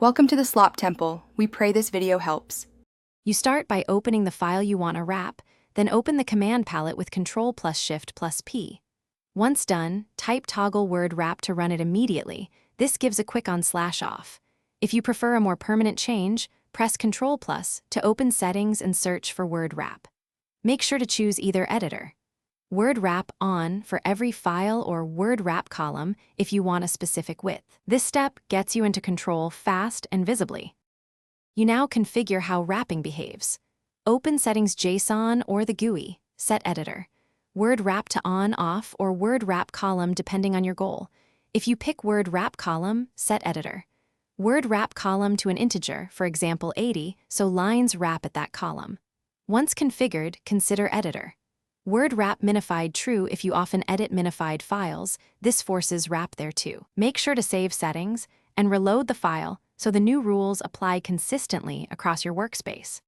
Welcome to the Slop Temple. We pray this video helps. You start by opening the file you want to wrap, then open the command palette with Ctrl plus Shift plus P. Once done, type toggle word wrap to run it immediately. This gives a quick on/off. If you prefer a more permanent change, press Ctrl plus to open settings and search for word wrap. Make sure to choose either editor. Word wrap on for every file or word wrap column if you want a specific width. This step gets you into control fast and visibly. You now configure how wrapping behaves. Open Settings JSON or the GUI, Set Editor. Word wrap to on, off, or word wrap column depending on your goal. If you pick word wrap column, Set Editor. Word wrap column to an integer, for example 80, so lines wrap at that column. Once configured, consider Editor. Word wrap minified true if you often edit minified files. This forces wrap there too. Make sure to save settings and reload the file so the new rules apply consistently across your workspace.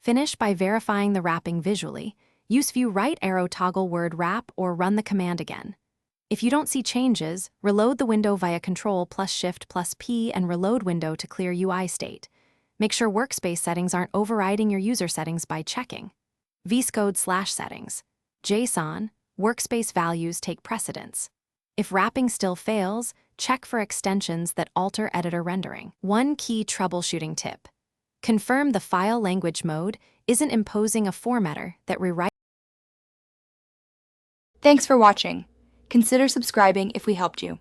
Finish by verifying the wrapping visually. Use View right arrow toggle word wrap or run the command again. If you don't see changes, reload the window via Ctrl plus Shift plus P and reload window to clear UI state. Make sure workspace settings aren't overriding your user settings by checking. vscode/settings. JSON, workspace values take precedence. If wrapping still fails, check for extensions that alter editor rendering. One key troubleshooting tip. Confirm the file language mode isn't imposing a formatter that rewrites. Thanks for watching. Consider subscribing if we helped you.